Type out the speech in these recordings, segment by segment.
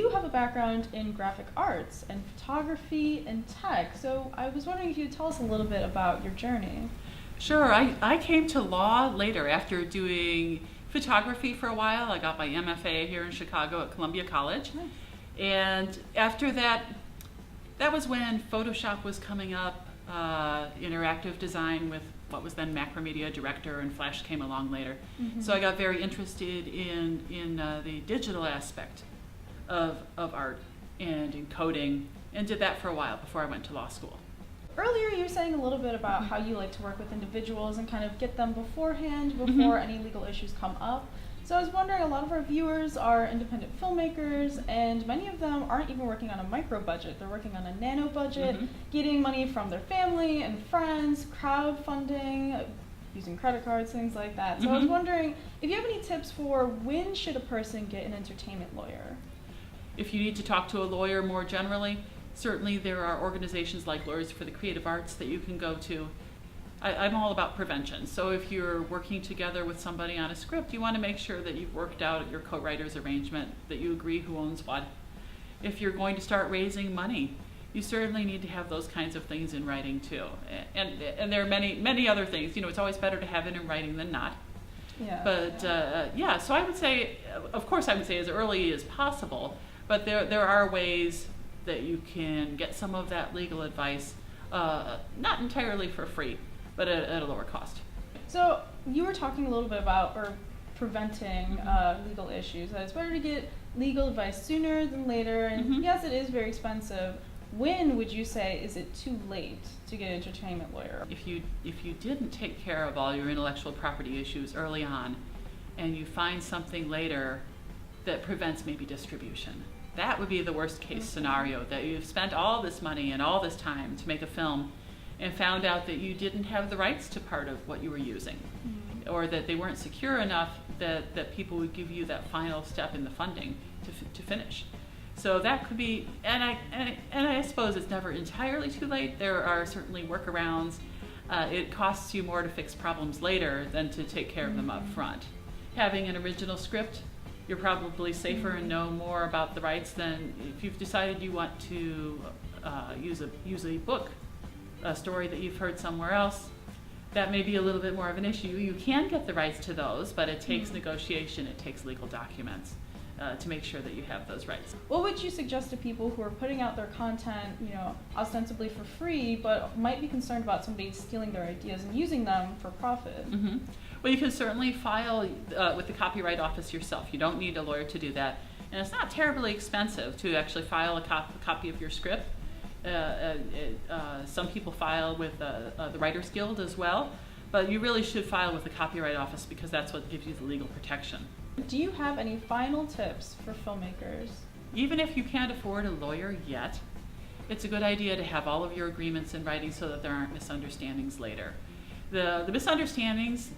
you have a background in graphic arts and photography and tech, so I was wondering if you would tell us a little bit about your journey. Sure. I came to law later after doing photography for a while. I got my MFA here in Chicago at Columbia College. Nice. And after that, that was when Photoshop was coming up, interactive design with what was then Macromedia Director, and Flash came along later. Mm-hmm. So I got very interested in the digital aspect of art and in coding, and did that for a while before I went to law school. Earlier you were saying a little bit about how you like to work with individuals and kind of get them beforehand before any legal issues come up. So I was wondering, a lot of our viewers are independent filmmakers, and many of them aren't even working on a micro budget. They're working on a nano budget, getting money from their family and friends, crowdfunding, using credit cards, things like that. So I was wondering if you have any tips for when should a person get an entertainment lawyer? If you need to talk to a lawyer more generally, certainly there are organizations like Lawyers for the Creative Arts that you can go to. I'm all about prevention. So if you're working together with somebody on a script, you want to make sure that you've worked out your co-writer's arrangement, that you agree who owns what. If you're going to start raising money, you certainly need to have those kinds of things in writing too. And there are many other things. You know, it's always better to have it in writing than not. Yeah. But so I would say, of course I would say as early as possible, but there are ways that you can get some of that legal advice, not entirely for free, but at a lower cost. So you were talking a little bit about preventing legal issues. That it's better to get legal advice sooner than later, and yes, it is very expensive. When would you say is it too late to get an entertainment lawyer? If you didn't take care of all your intellectual property issues early on, and you find something later that prevents maybe distribution, that would be the worst case scenario, that you've spent all this money and all this time to make a film and found out that you didn't have the rights to part of what you were using, or that they weren't secure enough that people would give you that final step in the funding to finish. So that could be, and I suppose it's never entirely too late. There are certainly workarounds. It costs you more to fix problems later than to take care of them up front. Having an original script, you're probably safer and know more about the rights than if you've decided you want to use a book, a story that you've heard somewhere else. That may be a little bit more of an issue. You can get the rights to those, but it takes negotiation, it takes legal documents to make sure that you have those rights. What would you suggest to people who are putting out their content, you know, ostensibly for free, but might be concerned about somebody stealing their ideas and using them for profit? Well, you can certainly file with the Copyright Office yourself. You don't need a lawyer to do that. And it's not terribly expensive to actually file a copy of your script. Some people file with the Writers Guild as well, but you really should file with the Copyright Office because that's what gives you the legal protection. Do you have any final tips for filmmakers? Even if you can't afford a lawyer yet, it's a good idea to have all of your agreements in writing so that there aren't misunderstandings later. The misunderstandings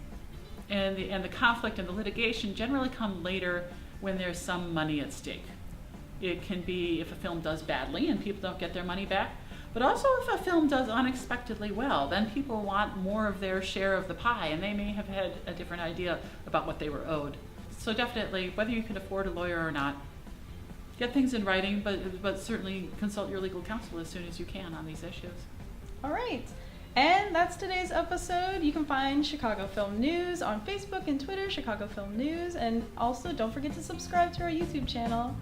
and the conflict and the litigation generally come later when there's some money at stake. It can be if a film does badly and people don't get their money back, but also if a film does unexpectedly well, then people want more of their share of the pie, and they may have had a different idea about what they were owed. So definitely, whether you can afford a lawyer or not, get things in writing, but certainly consult your legal counsel as soon as you can on these issues. All right. And that's today's episode. You can find Chicago Film News on Facebook and Twitter, Chicago Film News, and also don't forget to subscribe to our YouTube channel.